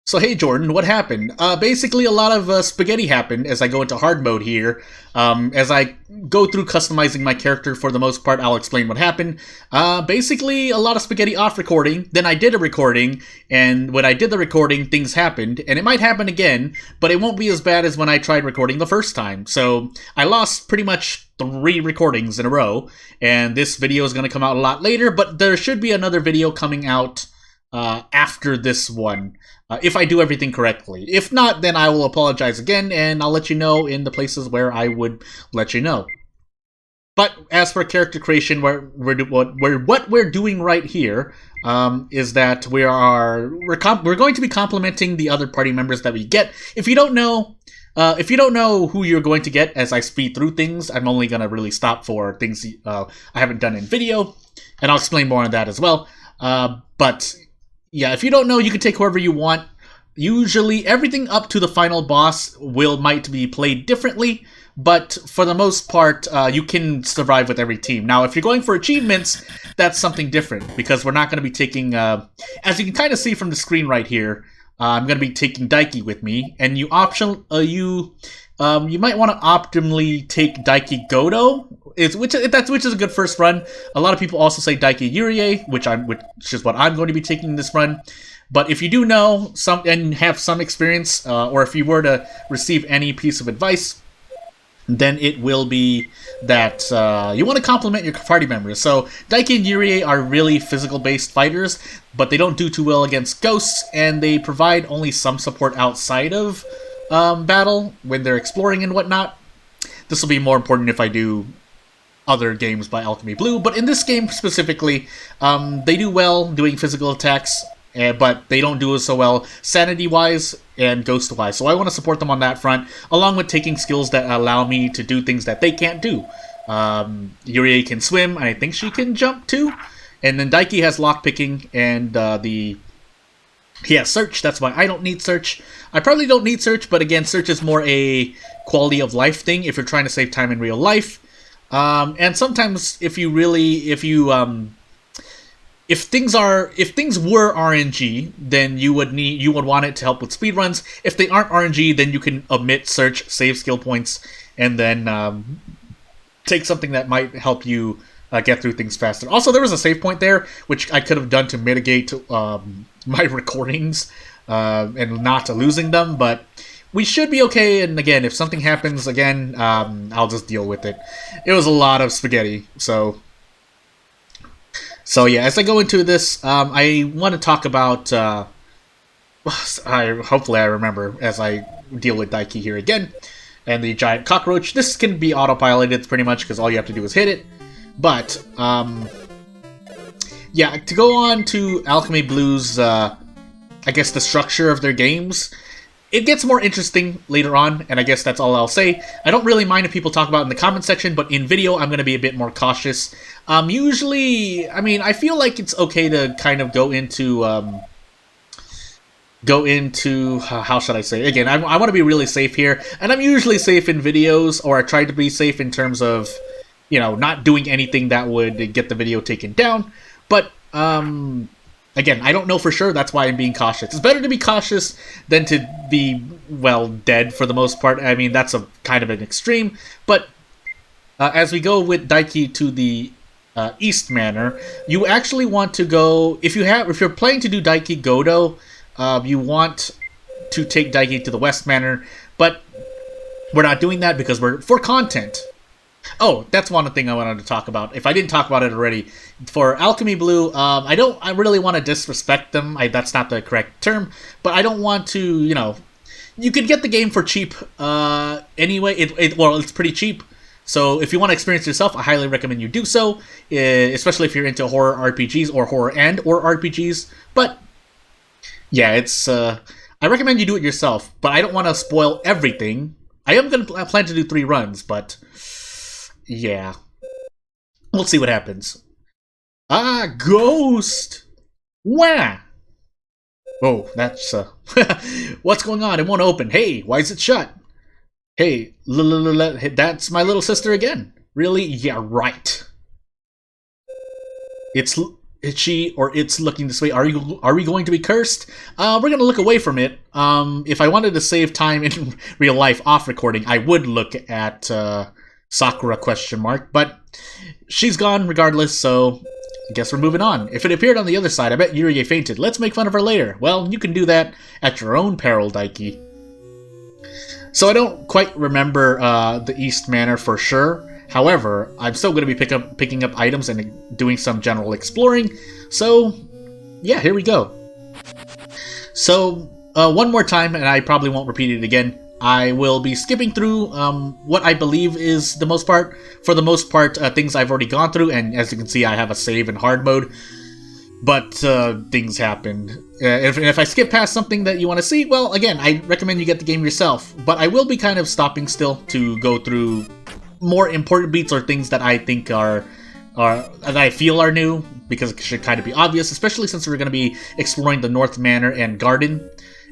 So hey Jordan, what happened? Basically a lot of spaghetti happened as I go into hard mode here. As I go through customizing my character for the most part, I'll explain what happened. Basically a lot of spaghetti off recording, then I did a recording, and when I did the recording, things happened, and it might happen again, but it won't be as bad as when I tried recording the first time. So I lost pretty much 3 recordings in a row, and this video is going to come out a lot later, but there should be another video coming out after this one. If I do everything correctly. If not, then I will apologize again, and I'll let you know in the places where I would let you know. But as for character creation, what we're doing right here is that we're going to be complimenting the other party members that we get. If you don't know who you're going to get as I speed through things, I'm only gonna really stop for things I haven't done in video, and I'll explain more on that as well. But yeah, if you don't know, you can take whoever you want. Usually, everything up to the final boss might be played differently, but for the most part, you can survive with every team. Now, if you're going for achievements, that's something different, because we're not going to be taking, as you can kind of see from the screen right here, I'm going to be taking Daiki with me, and you might want to optimally take Daiki Godo, which is a good first run. A lot of people also say Daiki Yurie, which is what I'm going to be taking in this run. But if you do know and have some experience, or if you were to receive any piece of advice, then it will be that you want to complement your party members. So Daiki and Yurie are really physical-based fighters, but they don't do too well against ghosts, and they provide only some support outside of battle when they're exploring and whatnot. This will be more important if I do other games by AlchemyBlue, but in this game specifically, they do well doing physical attacks, but they don't do so well sanity-wise and ghost-wise, so I want to support them on that front, along with taking skills that allow me to do things that they can't do. Yurie can swim, and I think she can jump too, and then Daiki has lockpicking, and he has search. That's why I don't need search. I probably don't need search, but again, search is more a quality of life thing if you're trying to save time in real life. And sometimes if things were RNG, then you would want it to help with speedruns. If they aren't RNG, then you can omit search, save skill points, and then take something that might help you get through things faster. Also, there was a save point there, which I could have done to mitigate my recordings and not losing them, but we should be okay. And again, if something happens again, I'll just deal with it. It was a lot of spaghetti, so yeah. As I go into this, I want to talk about. Hopefully, I remember as I deal with Daiki here again, and the giant cockroach. This can be autopiloted pretty much because all you have to do is hit it. But, yeah, to go on to AlchemyBlue's, I guess, the structure of their games, it gets more interesting later on, and I guess that's all I'll say. I don't really mind if people talk about it in the comment section, but in video, I'm going to be a bit more cautious. Usually, I mean, I feel like it's okay to kind of go into, how should I say? Again, I want to be really safe here, and I'm usually safe in videos, or I try to be safe in terms of, you know, not doing anything that would get the video taken down. But, again, I don't know for sure. That's why I'm being cautious. It's better to be cautious than to be, well, dead for the most part. I mean, that's a kind of an extreme. But as we go with Daiki to the East Manor, you actually want to go... If you're planning to do Daiki Godo, you want to take Daiki to the West Manor. But we're not doing that because we're for content. Oh, that's one thing I wanted to talk about. If I didn't talk about it already, for AlchemyBlue, I really want to disrespect them. That's not the correct term, but I don't want to, you know, you could get the game for cheap anyway. It's pretty cheap. So if you want to experience it yourself, I highly recommend you do so, especially if you're into horror RPGs or horror or RPGs. But yeah, I recommend you do it yourself, but I don't want to spoil everything. I am going to plan to do 3 runs, but yeah, we'll see what happens. Ah, ghost! Wah! Oh, that's, what's going on? It won't open. Hey, why is it shut? Hey, that's my little sister again. Really? Yeah, right. she or it's looking this way. Are we going to be cursed? We're going to look away from it. If I wanted to save time in real life off recording, I would look at Sakura ? But she's gone regardless, so I guess we're moving on. If it appeared on the other side, I bet Yurie fainted. Let's make fun of her later. Well, you can do that at your own peril, Daiki. So I don't quite remember the East Manor for sure. However, I'm still going to be picking up items and doing some general exploring. So, yeah, here we go. So, one more time, and I probably won't repeat it again. I will be skipping through what I believe is the most part. For the most part, things I've already gone through, and as you can see, I have a save in hard mode. But things happened. If I skip past something that you want to see, well, again, I recommend you get the game yourself. But I will be kind of stopping still to go through more important beats or things that I think are that I feel are new, because it should kind of be obvious, especially since we're going to be exploring the North Manor and Garden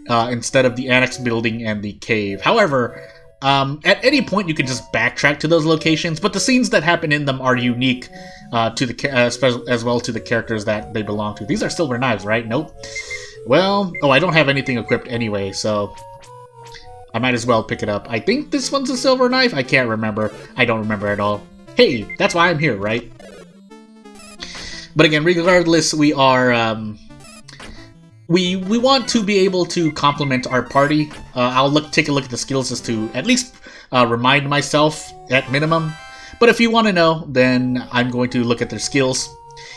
instead of the Annex Building and the Cave. However, at any point you can just backtrack to those locations, but the scenes that happen in them are unique to the as well to the characters that they belong to. These are silver knives, right? Nope. Well, I don't have anything equipped anyway, so I might as well pick it up. I think this one's a silver knife? I can't remember. I don't remember at all. Hey, that's why I'm here, right? But again, regardless, we are, we want to be able to complement our party. I'll take a look at the skills just to at least remind myself at minimum. But if you want to know, then I'm going to look at their skills.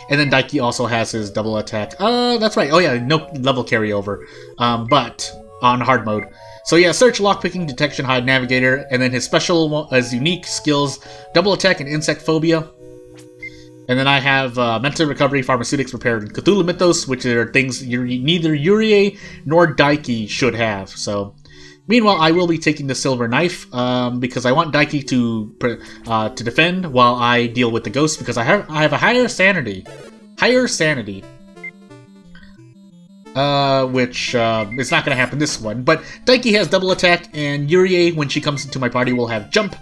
And then Daiki also has his double attack. That's right. Oh yeah, no level carryover. But on hard mode. So yeah, search, lockpicking, detection, hide, navigator, and then his special as unique skills, double attack and insect phobia. And then I have mental recovery, pharmaceutics, repair, and Cthulhu Mythos, which are things neither Yurie nor Daiki should have. So, meanwhile, I will be taking the silver knife because I want Daiki to defend while I deal with the ghost, because I have a higher sanity. Which is not going to happen this one. But Daiki has double attack, and Yurie, when she comes into my party, will have jump,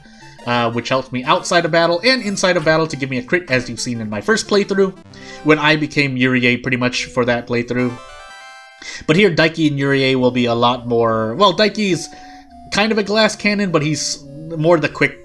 which helps me outside of battle and inside of battle to give me a crit, as you've seen in my first playthrough, when I became Yurie pretty much for that playthrough. But here, Daiki and Yurie will be a lot more... Well, Daiki's kind of a glass cannon, but he's more the quick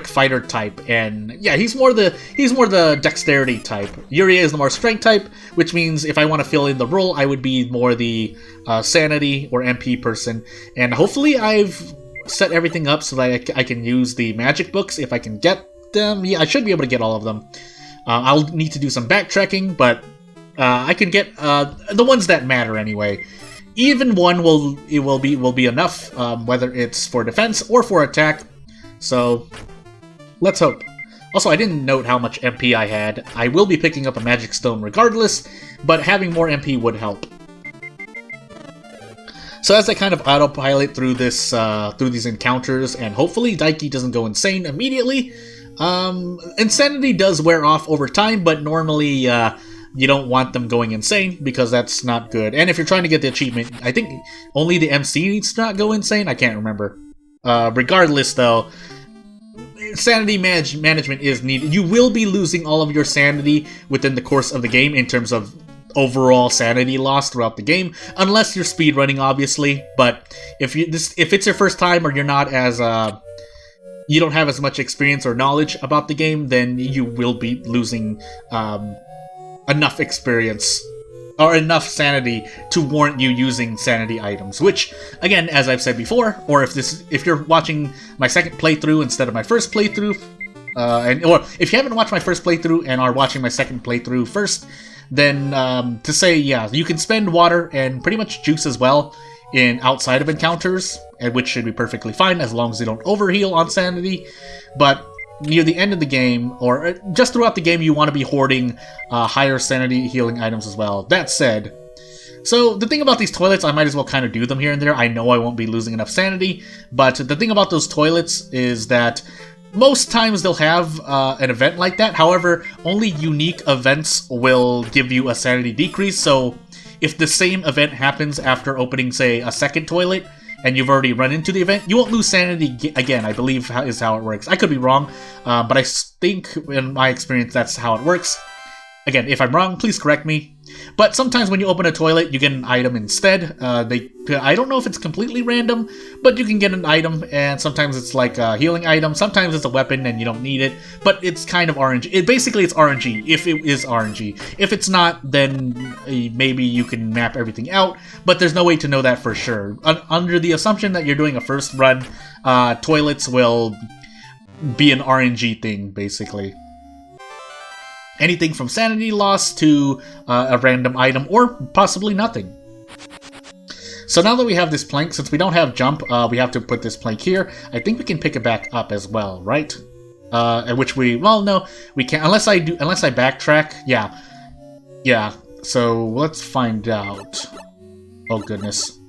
fighter type, and yeah, he's more the dexterity type. Yurie is the more strength type, which means if I want to fill in the role, I would be more the sanity or MP person. And hopefully I've set everything up so that I can use the magic books if I can get them. Yeah, I should be able to get all of them. I'll need to do some backtracking, but I can get the ones that matter anyway. Even one will be enough, whether it's for defense or for attack. So, let's hope. Also, I didn't note how much MP I had. I will be picking up a magic stone regardless, but having more MP would help. So as I kind of autopilot through this, through these encounters, and hopefully Daiki doesn't go insane immediately. Insanity does wear off over time, but normally you don't want them going insane, because that's not good. And if you're trying to get the achievement, I think only the MC needs to not go insane? I can't remember. Regardless, though, sanity management is needed. You will be losing all of your sanity within the course of the game in terms of overall sanity loss throughout the game, unless you're speedrunning, obviously. But if it's your first time, or you're not as you don't have as much experience or knowledge about the game, then you will be losing enough experience or enough sanity to warrant you using sanity items, which, again, as I've said before, or if you're watching my second playthrough instead of my first playthrough, or if you haven't watched my first playthrough and are watching my second playthrough first, then to say, yeah, you can spend water and pretty much juice as well in outside of encounters, which should be perfectly fine as long as you don't overheal on sanity, but near the end of the game, or just throughout the game, you want to be hoarding higher sanity healing items as well. That said, so the thing about these toilets, I might as well kind of do them here and there. I know I won't be losing enough sanity, but the thing about those toilets is that most times they'll have an event like that. However, only unique events will give you a sanity decrease, so if the same event happens after opening, say, a second toilet, and you've already run into the event, you won't lose sanity again, I believe is how it works. I could be wrong, but I think in my experience that's how it works. Again, if I'm wrong, please correct me. But sometimes when you open a toilet, you get an item instead. I don't know if it's completely random, but you can get an item, and sometimes it's like a healing item. Sometimes it's a weapon and you don't need it, but it's kind of RNG. Basically, it's RNG, if it is RNG. If it's not, then maybe you can map everything out, but there's no way to know that for sure. Under the assumption that you're doing a first run, toilets will be an RNG thing, basically. Anything from sanity loss to a random item, or possibly nothing. So now that we have this plank, since we don't have jump, we have to put this plank here. I think we can pick it back up as well, right? At which well, no, we can't, unless I backtrack. Yeah, so let's find out. Oh goodness.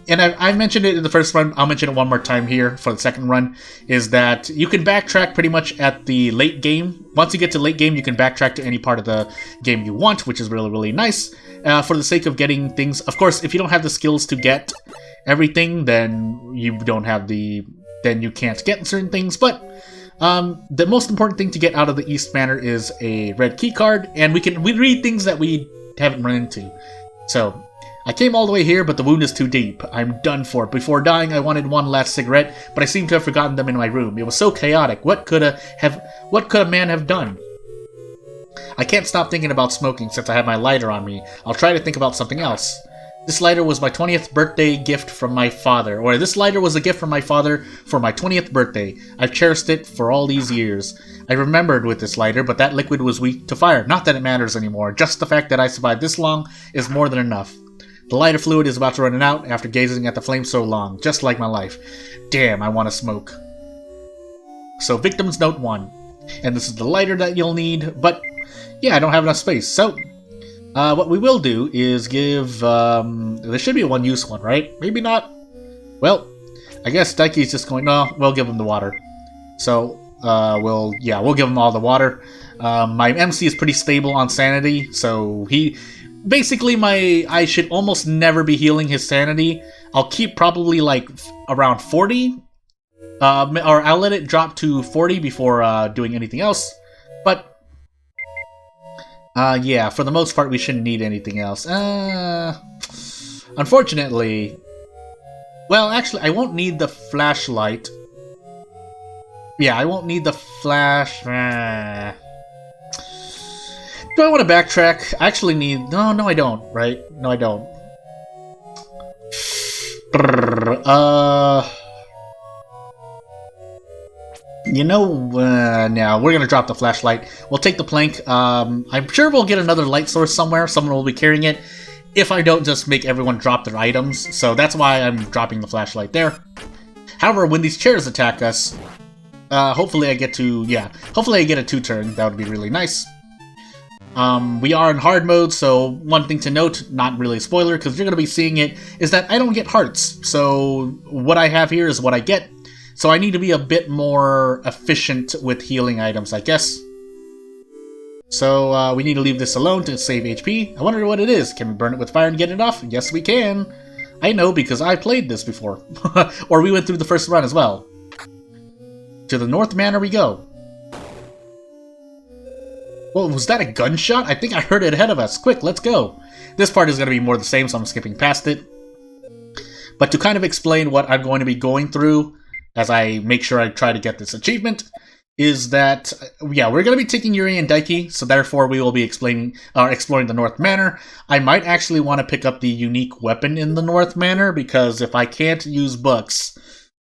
And I mentioned it in the first run, I'll mention it one more time here for the second run, is that you can backtrack pretty much at the late game. Once you get to late game, you can backtrack to any part of the game you want, which is really, really nice, for the sake of getting things. Of course, if you don't have the skills to get everything, then you can't get certain things, but the most important thing to get out of the East Manor is a red key card, and we read things that we haven't run into. So, I came all the way here, but the wound is too deep. I'm done for. Before dying, I wanted one last cigarette, but I seem to have forgotten them in my room. It was so chaotic. What could a man have done? I can't stop thinking about smoking since I have my lighter on me. I'll try to think about something else. This lighter was my 20th birthday gift from my father. Or this lighter was a gift from my father for my 20th birthday. I've cherished it for all these years. I remembered with this lighter, but that liquid was weak to fire. Not that it matters anymore. Just the fact that I survived this long is more than enough. The lighter fluid is about to run out after gazing at the flame so long, just like my life. Damn, I want to smoke. So, Victim's Note 1. And this is the lighter that you'll need, but yeah, I don't have enough space. So, what we will do is give, there should be a one-use one, right? Maybe not. Well, I guess Daiki's just going, no, we'll give him the water. So, we'll give him all the water. My MC is pretty stable on sanity, so basically, I should almost never be healing his sanity. I'll keep probably like around 40, or I'll let it drop to 40 before doing anything else. But yeah, for the most part, we shouldn't need anything else. Unfortunately, well, actually, I won't need the flashlight. Yeah, I won't need the flash. Do I want to backtrack? I actually need... No, I don't, right? No, I don't. Now we're gonna drop the flashlight. We'll take the plank. I'm sure we'll get another light source somewhere. Someone will be carrying it. If I don't just make everyone drop their items. So that's why I'm dropping the flashlight there. However, when these chairs attack us, hopefully I get a 2-turn. That would be really nice. We are in hard mode, so one thing to note, not really a spoiler, because you're going to be seeing it, is that I don't get hearts. So what I have here is what I get. So I need to be a bit more efficient with healing items, I guess. So we need to leave this alone to save HP. I wonder what it is. Can we burn it with fire and get it off? Yes, we can. I know, because I played this before. Or we went through the first run as well. To the North Manor we go. Well, was that a gunshot? I think I heard it ahead of us. Quick, let's go. This part is going to be more the same, so I'm skipping past it. But to kind of explain what I'm going to be going through as I make sure I try to get this achievement, is that, yeah, we're going to be taking Yuri and Daiki, so therefore we will be exploring the North Manor. I might actually want to pick up the unique weapon in the North Manor, because if I can't use books,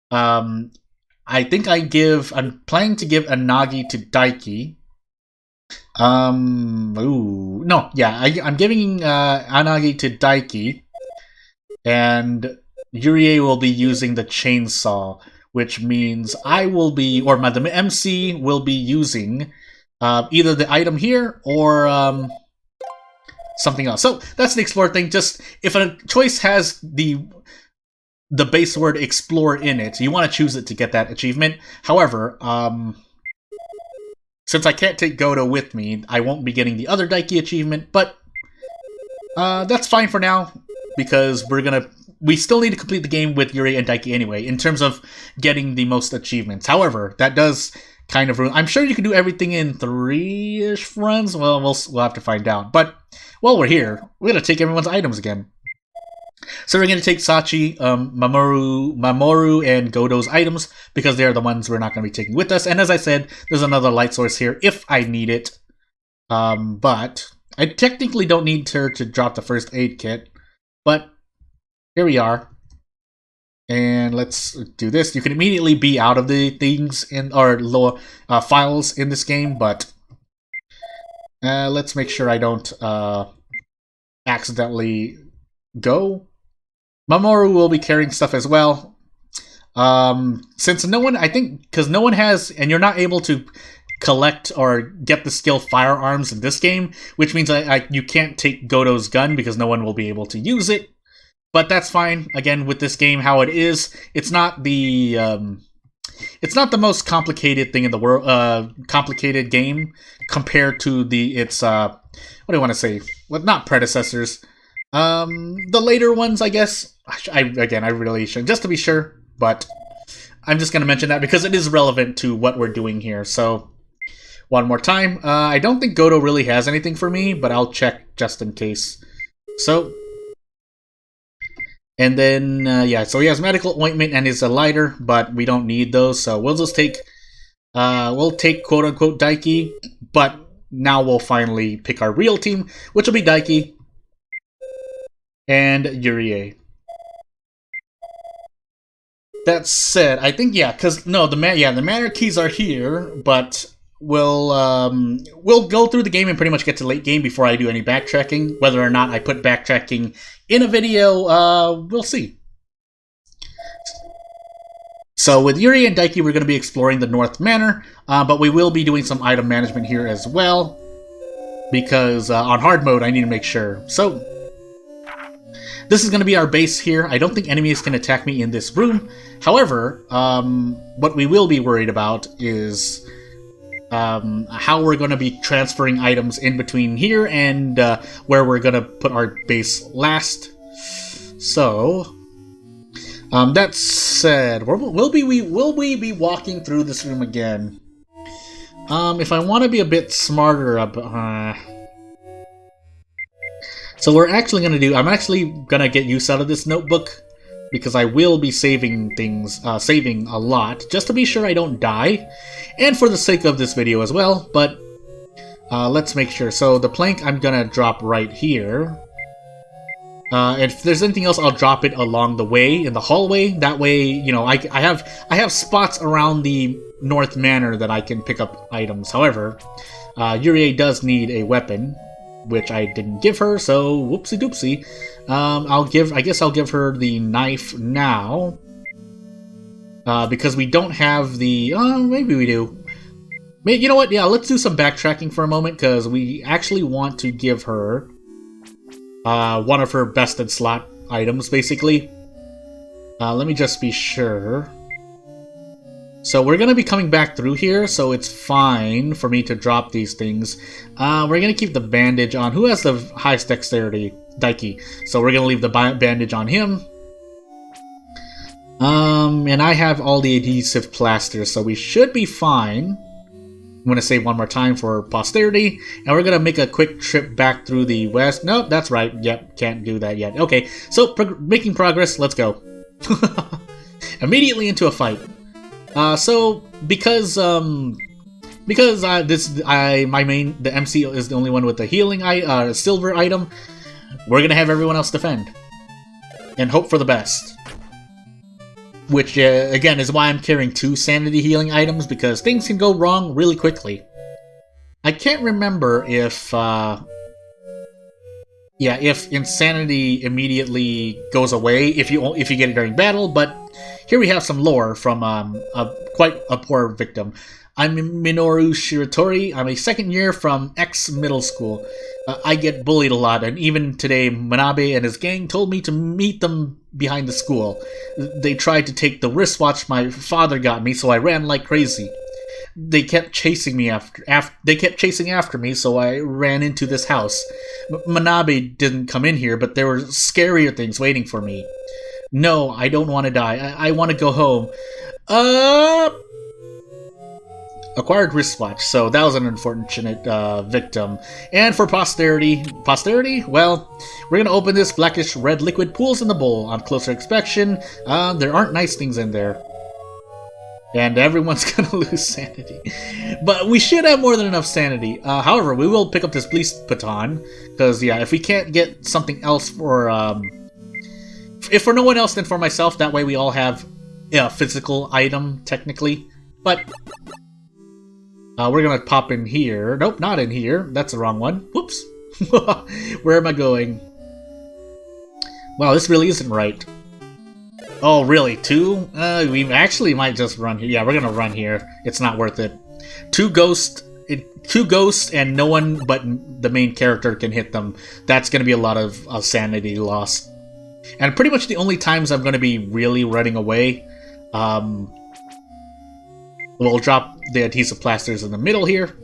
I think I'm planning to give a Nagi to Daiki. I'm giving Anagi to Daiki, and Yurie will be using the chainsaw, which means the MC will be using either the item here or something else. So that's the explore thing. Just if a choice has the base word explore in it, you want to choose it to get that achievement. However, since I can't take Goto with me, I won't be getting the other Daiki achievement, but That's fine for now, because we still need to complete the game with Yuri and Daiki anyway, in terms of getting the most achievements. However, that does kind of ruin... I'm sure you can do everything in 3-ish runs. Well, we'll have to find out. But while we're here, we're going to take everyone's items again. So we're going to take Sachi, Mamoru, and Godo's items, because they're the ones we're not going to be taking with us. And as I said, there's another light source here if I need it. But I technically don't need her to drop the first aid kit. But here we are. And let's do this. You can immediately be out of the things in our lower files in this game, but let's make sure I don't accidentally go. Mamoru will be carrying stuff as well. Since no one, I think, because no one has, and you're not able to collect or get the skill firearms in this game, which means you can't take Godo's gun because no one will be able to use it. But that's fine. Again, with this game, how it is, it's not the most complicated thing in the world. Complicated game compared to its what do I want to say? Well, not predecessors. The later ones, I guess. I really should, just to be sure. But I'm just gonna mention that because it is relevant to what we're doing here. So one more time. I don't think Godo really has anything for me, but I'll check just in case. So. And then, yeah, so he has medical ointment and is a lighter, but we don't need those, so we'll just take, quote-unquote Daiki, but now we'll finally pick our real team, which will be Daiki and Yurie. That said, I think, yeah, because, no, the Manor Keys are here, but we'll go through the game and pretty much get to late game before I do any backtracking. Whether or not I put backtracking in a video, we'll see. So with Yuri and Daiki, we're going to be exploring the North Manor, but we will be doing some item management here as well, because on hard mode, I need to make sure. So this is going to be our base here. I don't think enemies can attack me in this room. However, what we will be worried about is how we're going to be transferring items in between here and where we're going to put our base last. So, that said, will we be walking through this room again? If I want to be a bit smarter, so we're actually going to do, I'm actually going to get use out of this notebook, because I will be saving things, saving a lot, just to be sure I don't die, and for the sake of this video as well, but let's make sure. So the plank I'm gonna drop right here. If there's anything else, I'll drop it along the way, in the hallway, that way, you know, I have spots around the North Manor that I can pick up items. However, Yurie does need a weapon, which I didn't give her, so whoopsie doopsie. I guess I'll give her the knife now. Because we don't have the... maybe we do. You know what? Yeah, let's do some backtracking for a moment, because we actually want to give her one of her bested slot items, basically. Let me just be sure. So we're going to be coming back through here, so it's fine for me to drop these things. We're going to keep the bandage on. Who has the highest dexterity? Daiki. So we're going to leave the bandage on him. And I have all the adhesive plasters, so we should be fine. I'm going to save one more time for posterity. And we're going to make a quick trip back through the west. Nope, that's right. Yep, can't do that yet. Okay, so making progress. Let's go. Immediately into a fight. So because the MC is the only one with the healing silver item, we're gonna have everyone else defend and hope for the best. Which again is why I'm carrying 2 sanity healing items, because things can go wrong really quickly. I can't remember if if insanity immediately goes away if you get it during battle, but here we have some lore from quite a poor victim. I'm Minoru Shiratori. I'm a second year from X middle school. I get bullied a lot, and even today Manabe and his gang told me to meet them behind the school. They tried to take the wristwatch my father got me, so I ran like crazy. they kept chasing me after me, so I ran into this house. Manabe didn't come in here, but there were scarier things waiting for me. No, I don't want to die. I want to go home. Acquired wristwatch, so that was an unfortunate victim. And for posterity, well, we're gonna open this. Blackish red liquid pools in the bowl. On closer inspection, there aren't nice things in there. And everyone's gonna lose sanity. But we should have more than enough sanity. However, we will pick up this police baton, because, yeah, if we can't get something else for, if for no one else, then for myself, that way we all have a physical item, technically. But we're gonna pop in here. Nope, not in here. That's the wrong one. Whoops. Where am I going? Wow, this really isn't right. Oh, really? 2? We actually might just run here. Yeah, we're gonna run here. It's not worth it. 2 ghosts, and no one but the main character can hit them. That's gonna be a lot of sanity lost. And pretty much the only times I'm gonna be really running away, we'll drop the adhesive plasters in the middle here.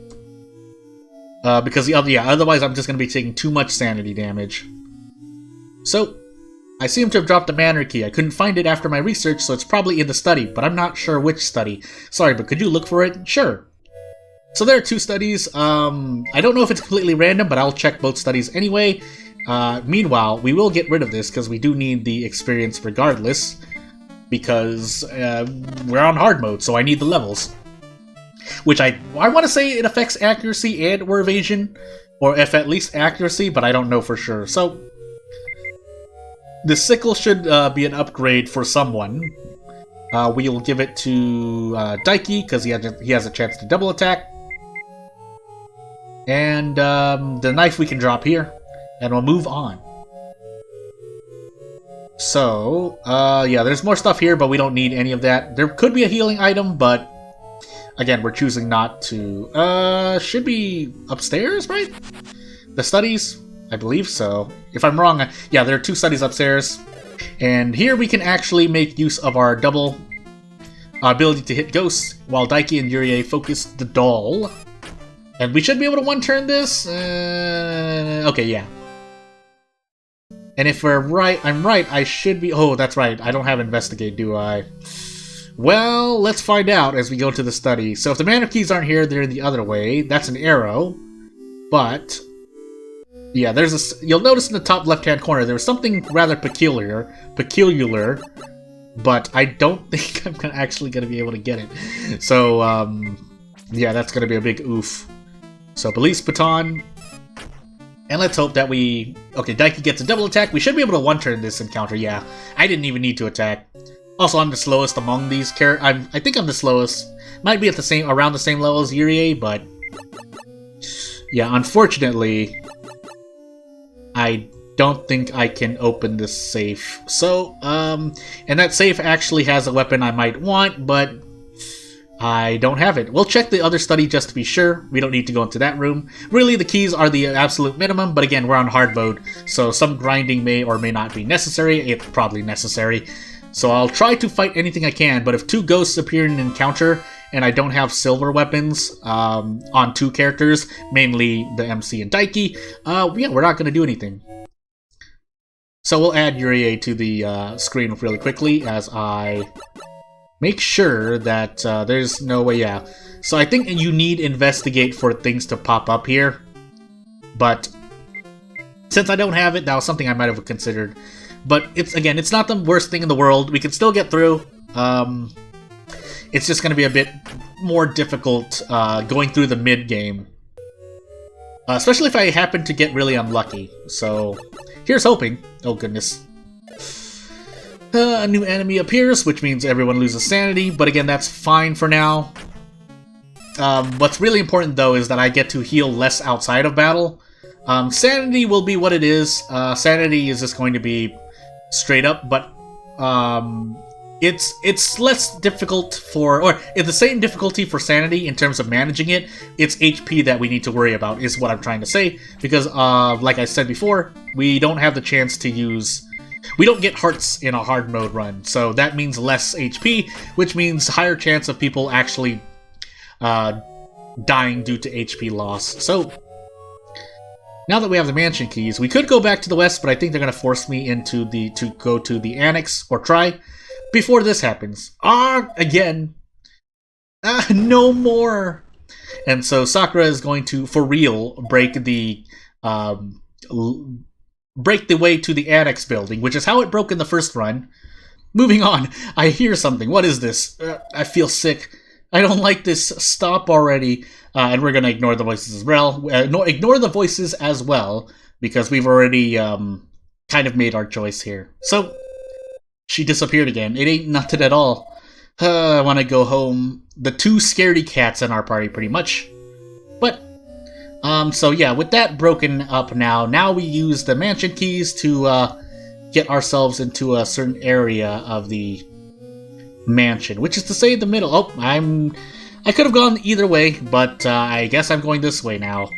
Because otherwise I'm just going to be taking too much sanity damage. So, I seem to have dropped the Manor Key. I couldn't find it after my research, so it's probably in the study, but I'm not sure which study. Sorry, but could you look for it? Sure. So there are 2 studies. I don't know if it's completely random, but I'll check both studies anyway. Meanwhile, we will get rid of this, because we do need the experience regardless. Because we're on hard mode, so I need the levels. Which I want to say it affects accuracy and or evasion, or if at least accuracy, but I don't know for sure. So the sickle should be an upgrade for someone. We'll give it to Daiki because he has a chance to double attack, and the knife we can drop here, and we'll move on. So, yeah, there's more stuff here, but we don't need any of that. There could be a healing item, but again, we're choosing not to. Should be upstairs, right? The studies? I believe so. If I'm wrong, yeah, there are 2 studies upstairs. And here we can actually make use of our double ability to hit ghosts, while Daiki and Yurie focus the doll. And we should be able to one-turn this? Okay, yeah. And if I'm right, I should be... Oh, that's right. I don't have Investigate, do I? Well, let's find out as we go to the study. So if the Manor Keys aren't here, they're the other way. That's an arrow. But... yeah, you'll notice in the top left-hand corner, there's something rather peculiar. But I don't think I'm actually going to be able to get it. So, yeah, that's going to be a big oof. So, Police Baton... and let's hope that we... okay, Daiki gets a double attack. We should be able to one-turn this encounter, yeah. I didn't even need to attack. Also, I'm the slowest among these characters. I think I'm the slowest. Might be at around the same level as Yurie, but... yeah, unfortunately... I don't think I can open this safe. So, and that safe actually has a weapon I might want, but... I don't have it. We'll check the other study just to be sure. We don't need to go into that room. Really, the keys are the absolute minimum, but again, we're on hard mode, so some grinding may or may not be necessary. It's probably necessary. So I'll try to fight anything I can, but if 2 ghosts appear in an encounter, and I don't have silver weapons on 2 characters, mainly the MC and Daiki, yeah, we're not going to do anything. So we'll add Yurie to the screen really quickly as I... make sure that there's no way, yeah. So I think you need Investigate for things to pop up here. But since I don't have it, that was something I might have considered. But it's not the worst thing in the world. We can still get through. It's just going to be a bit more difficult going through the mid-game. Especially if I happen to get really unlucky. So here's hoping. Oh goodness. A new enemy appears, which means everyone loses sanity, but again, that's fine for now. What's really important, though, is that I get to heal less outside of battle. Sanity will be what it is. Sanity is just going to be straight up, but it's less difficult or it's the same difficulty for sanity in terms of managing it. It's HP that we need to worry about, is what I'm trying to say, because, like I said before, we don't have the chance to use... we don't get hearts in a hard mode run, so that means less HP, which means higher chance of people actually dying due to HP loss. So, now that we have the mansion keys, we could go back to the west, but I think they're going to force me to go to the annex, or try, before this happens. Again. No more! And so Sakura is going to, for real, break the way to the annex building, which is how it broke in the first run. Moving on, I hear something. What is this? I feel sick. I don't like this. Stop already. And we're going to ignore the voices as well. Ignore the voices as well, because we've already kind of made our choice here. So, she disappeared again. It ain't nothing at all. I want to go home. The two scaredy cats in our party, pretty much. But, so yeah, with that broken up now we use the mansion keys to get ourselves into a certain area of the mansion, which is to say the middle. Oh, I could have gone either way, but I guess I'm going this way now.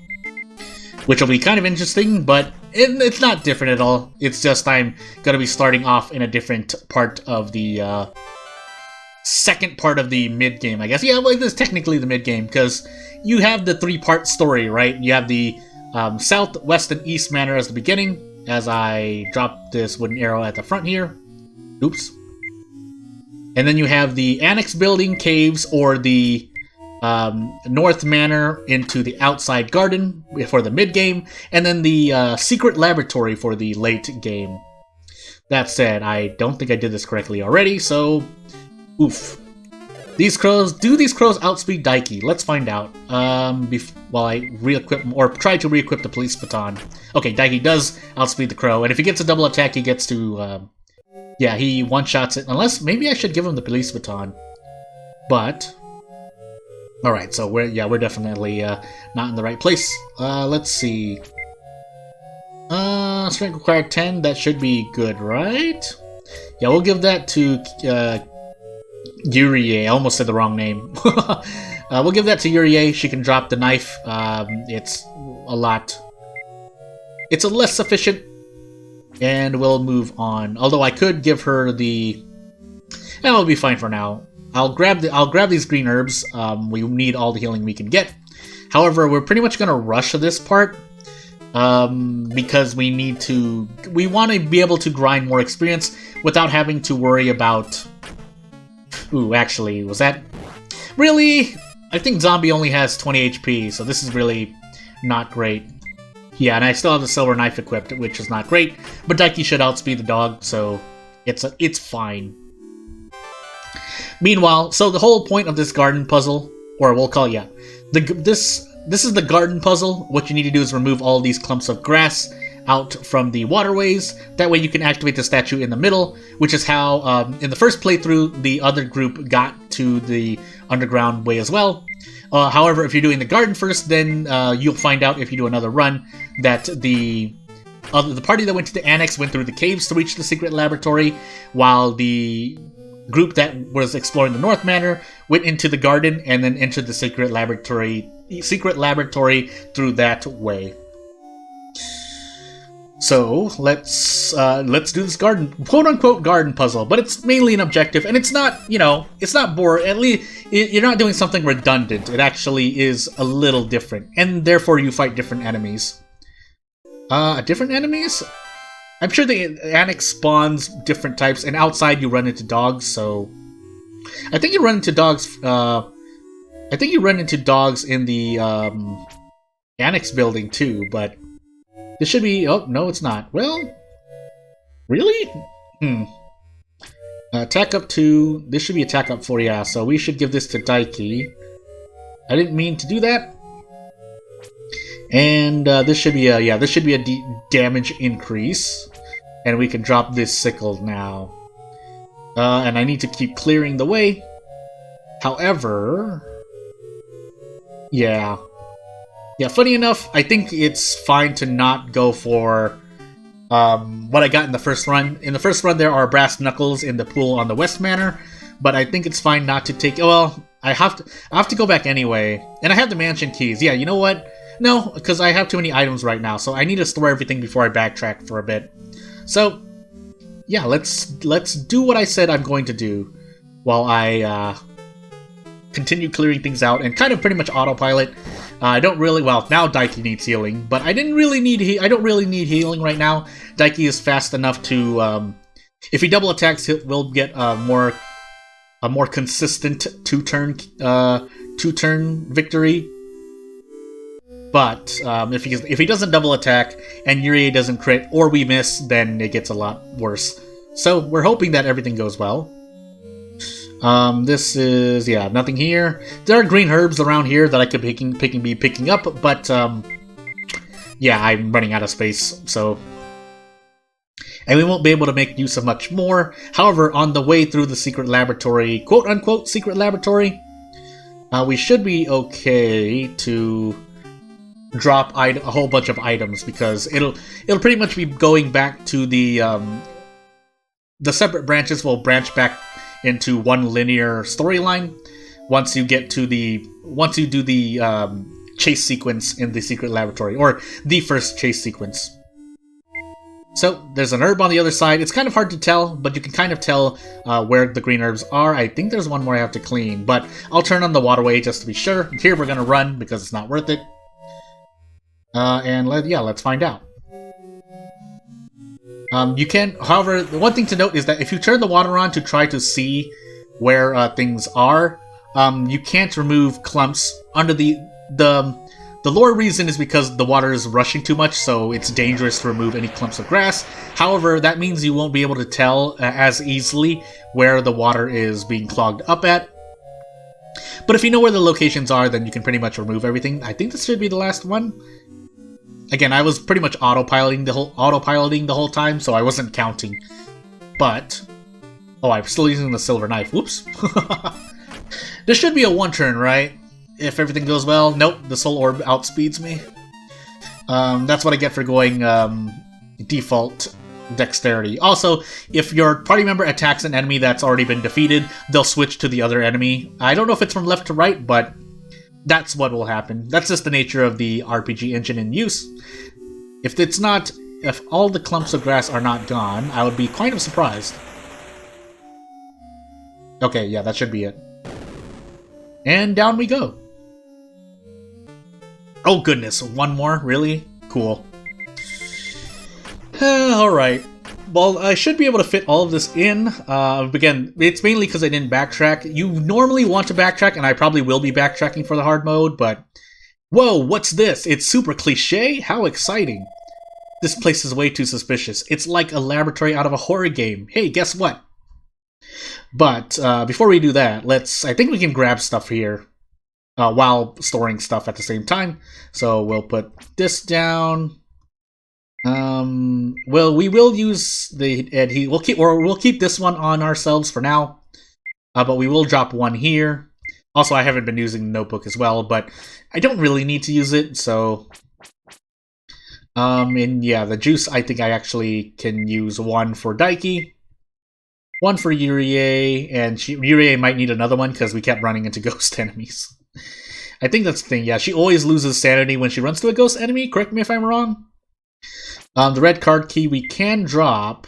Which will be kind of interesting, but it's not different at all. It's just I'm going to be starting off in a different part of the second part of the mid-game, I guess. Yeah, well, this is technically the mid-game, because you have the three-part story, right? You have the south, west, and east manor as the beginning, as I drop this wooden arrow at the front here. Oops. And then you have the annex building, caves, or the north manor into the outside garden for the mid-game, and then the secret laboratory for the late game. That said, I don't think I did this correctly already, so oof. These crows outspeed Daiki? Let's find out. While I re-equip, or try to re-equip the police baton. Okay, Daiki does outspeed the crow, and if he gets a double attack, he gets to, yeah, he one-shots it. Unless, maybe I should give him the police baton. But, alright, so we're definitely, not in the right place. Let's see. Strength required 10, that should be good, right? Yeah, we'll give that to, Yurie. I almost said the wrong name. We'll give that to Yurie. She can drop the knife. It's a less sufficient, and we'll move on. Although I could give her the. It'll be fine for now. I'll grab these green herbs. We need all the healing we can get. However, we're pretty much gonna rush this part. Because we want to be able to grind more experience without having to worry about. Ooh, actually, was that... Really? I think Zombie only has 20 HP, so this is really not great. Yeah, and I still have the silver knife equipped, which is not great, but Daiki should outspeed the dog, so it's fine. Meanwhile, so the whole point of this garden puzzle, or we'll call, yeah, this is the garden puzzle. What you need to do is remove all these clumps of grass out from the waterways. That way you can activate the statue in the middle, which is how, in the first playthrough, the other group got to the underground way as well. However, if you're doing the garden first, then you'll find out if you do another run that the party that went to the annex went through the caves to reach the secret laboratory, while the group that was exploring the North Manor went into the garden and then entered the secret laboratory through that way. So let's do this garden, quote-unquote garden puzzle, but it's mainly an objective, and it's not, it's not boring. At least you're not doing something redundant. It actually is a little different, and therefore you fight different enemies. Different enemies? I'm sure the annex spawns different types, and outside you run into dogs. So I think you run into dogs. I think you run into dogs in the annex building too, but. This should be... Oh, no, it's not. Well... Really? Attack up 2... This should be attack up 4, yeah. So we should give this to Daiki. I didn't mean to do that. And this should be a... Yeah, this should be a damage increase. And we can drop this sickle now. And I need to keep clearing the way. However... Yeah... Yeah, funny enough, I think it's fine to not go for what I got in the first run. In the first run, there are brass knuckles in the pool on the West Manor, but I think it's fine not to take... Well, I have to go back anyway, and I have the mansion keys. Yeah, you know what? No, because I have too many items right now, so I need to store everything before I backtrack for a bit. So, yeah, let's do what I said I'm going to do while I continue clearing things out and kind of pretty much autopilot. I don't really, well, now Daiki needs healing, but I don't really need healing right now. Daiki is fast enough to, if he double attacks, we'll get a more consistent two-turn victory. But if he doesn't double attack and Yurie doesn't crit or we miss, then it gets a lot worse. So we're hoping that everything goes well. This is, yeah, nothing here. There are green herbs around here that I could be picking up, but yeah, I'm running out of space, so. And we won't be able to make use of much more. However, on the way through the secret laboratory, quote-unquote secret laboratory, we should be okay to drop a whole bunch of items, because it'll pretty much be going back to the separate branches will branch back into one linear storyline once you do the chase sequence in the secret laboratory, or the first chase sequence. So there's an herb on the other side. It's kind of hard to tell, but you can kind of tell where the green herbs are. I think there's one more I have to clean, but I'll turn on the waterway just to be sure. Here we're gonna run because it's not worth it. Let's find out. You can, however, the one thing to note is that if you turn the water on to try to see where things are, you can't remove clumps. Under the lore reason is because the water is rushing too much, so it's dangerous to remove any clumps of grass. However, that means you won't be able to tell as easily where the water is being clogged up at. But if you know where the locations are, then you can pretty much remove everything. I think this should be the last one. Again, I was pretty much autopiloting the whole time, so I wasn't counting. But oh, I'm still using the silver knife. Whoops. This should be a one turn, right? If everything goes well. Nope, the soul orb outspeeds me. That's what I get for going default dexterity. Also, if your party member attacks an enemy that's already been defeated, they'll switch to the other enemy. I don't know if it's from left to right, but that's what will happen. That's just the nature of the RPG engine in use. If all the clumps of grass are not gone, I would be kind of surprised. Okay, yeah, that should be it. And down we go. Oh goodness, one more? Really? Cool. Alright. Well, I should be able to fit all of this in. Again, it's mainly because I didn't backtrack. You normally want to backtrack, and I probably will be backtracking for the hard mode, but... Whoa, what's this? It's super cliche? How exciting. This place is way too suspicious. It's like a laboratory out of a horror game. Hey, guess what? But, before we do that, I think we can grab stuff here. While storing stuff at the same time. So we'll put this down. Well, we will use we'll keep this one on ourselves for now. But we will drop one here. Also, I haven't been using the notebook as well, but I don't really need to use it, so... and yeah, the juice, I think I actually can use one for Daiki, one for Yurie, and Yurie might need another one because we kept running into ghost enemies. I think that's the thing, yeah, she always loses sanity when she runs to a ghost enemy, correct me if I'm wrong. The red card key we can drop.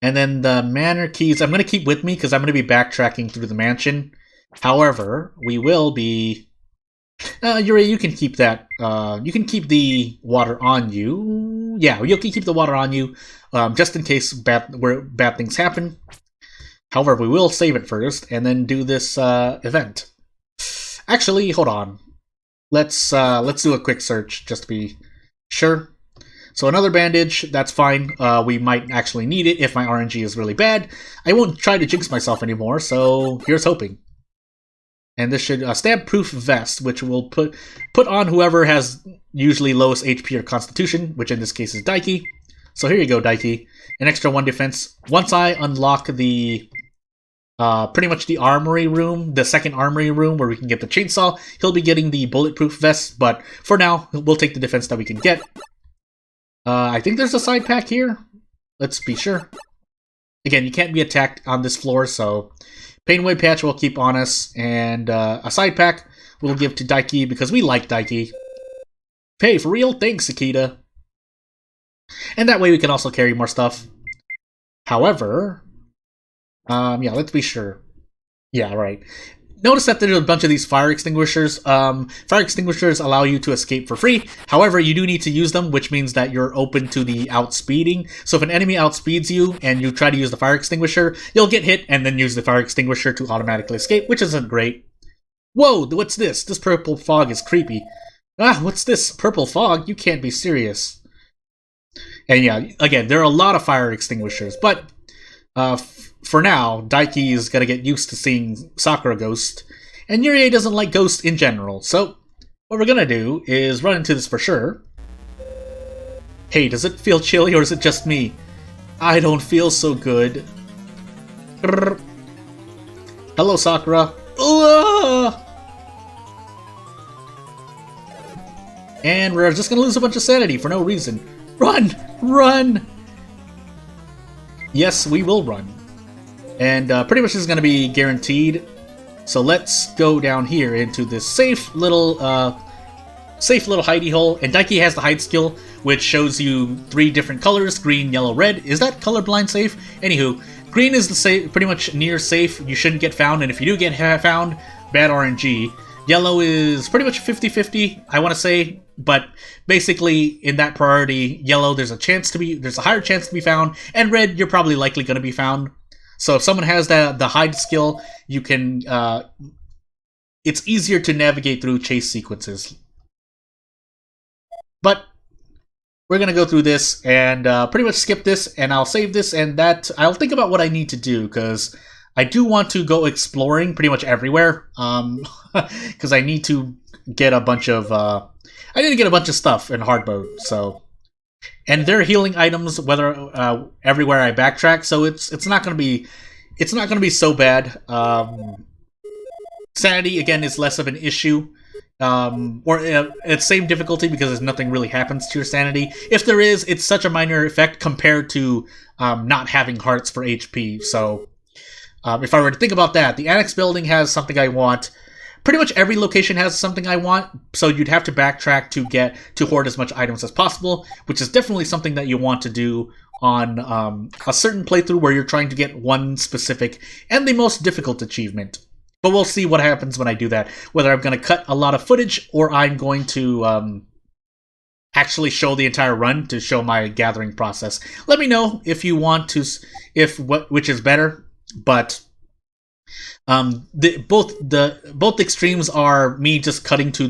And then the Manor Keys, I'm going to keep with me because I'm going to be backtracking through the mansion. However, we will be... Yurie, you can keep that. You can keep the water on you. Yeah, you can keep the water on you, just in case bad things happen. However, we will save it first and then do this event. Actually, hold on. Let's do a quick search just to be sure. So another bandage, that's fine. We might actually need it if my RNG is really bad. I won't try to jinx myself anymore, so here's hoping. And this should stab-proof vest, which will put on whoever has usually lowest HP or Constitution, which in this case is Daiki. So here you go, Daiki. An extra 1 defense. Once I unlock the pretty much the armory room, the second armory room where we can get the chainsaw, he'll be getting the bulletproof vest. But for now, we'll take the defense that we can get. I think there's a side pack here. Let's be sure. Again, you can't be attacked on this floor, so Painway Patch will keep on us, and a side pack we'll give to Daiki because we like Daiki. Hey, for real? Thanks, Akita. And that way we can also carry more stuff. However, yeah, let's be sure. Yeah, right. Notice that there's a bunch of these fire extinguishers. Fire extinguishers allow you to escape for free. However, you do need to use them, which means that you're open to the outspeeding. So if an enemy outspeeds you and you try to use the fire extinguisher, you'll get hit and then use the fire extinguisher to automatically escape, which isn't great. Whoa, what's this? This purple fog is creepy. Ah, what's this? Purple fog? You can't be serious. And yeah, again, there are a lot of fire extinguishers, but for now, Daiki is gonna get used to seeing Sakura Ghost, and Yurie doesn't like ghosts in general, so what we're gonna do is run into this for sure. Hey, does it feel chilly or is it just me? I don't feel so good. Hello, Sakura. And we're just gonna lose a bunch of sanity for no reason. Run! Run! Yes, we will run. And pretty much this is going to be guaranteed. So let's go down here into this safe little hidey hole. And Daiki has the hide skill, which shows you 3 different colors: green, yellow, red. Is that colorblind safe? Anywho, green is the safe, pretty much near safe. You shouldn't get found, and if you do get found, bad RNG. Yellow is pretty much 50-50, I want to say, but basically in that priority, yellow there's a higher chance to be found, and red you're probably likely going to be found. So if someone has the hide skill, you can it's easier to navigate through chase sequences. But we're going to go through this and pretty much skip this, and I'll save this, and that I'll think about what I need to do, because I do want to go exploring pretty much everywhere, because I need to get a bunch of stuff in hard mode. So, and they're healing items whether everywhere I backtrack, so it's not gonna be so bad. Sanity again is less of an issue, or it's same difficulty because nothing really happens to your sanity. If there is, it's such a minor effect compared to not having hearts for HP. So. If I were to think about that, the Annex building has something I want. Pretty much every location has something I want, so you'd have to backtrack to hoard as much items as possible, which is definitely something that you want to do on a certain playthrough where you're trying to get one specific and the most difficult achievement. But we'll see what happens when I do that, whether I'm going to cut a lot of footage or I'm going to actually show the entire run to show my gathering process. Let me know if you want to, which is better. But both extremes are me just cutting to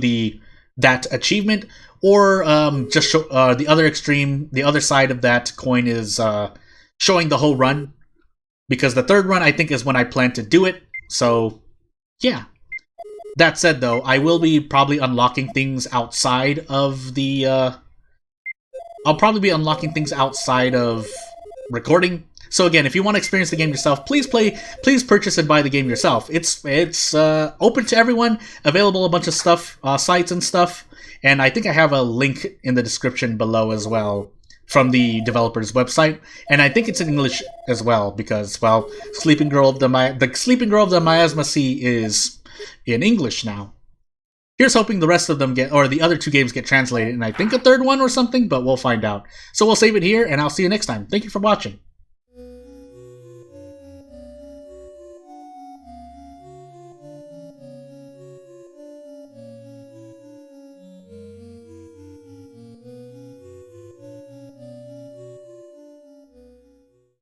that achievement, or just show the other extreme. The other side of that coin is showing the whole run, because the third run I think is when I plan to do it. So yeah. That said, though, I will be probably unlocking things outside of the. I'll probably be unlocking things outside of recording. So again, if you want to experience the game yourself, please purchase and buy the game yourself. It's open to everyone, available a bunch of stuff, sites and stuff, and I think I have a link in the description below as well from the developer's website, and I think it's in English as well because, well, Sleeping Girl of the Miasma Sea is in English now. Here's hoping the rest of them the other 2 games get translated, and I think a third one or something, but we'll find out. So we'll save it here, and I'll see you next time. Thank you for watching.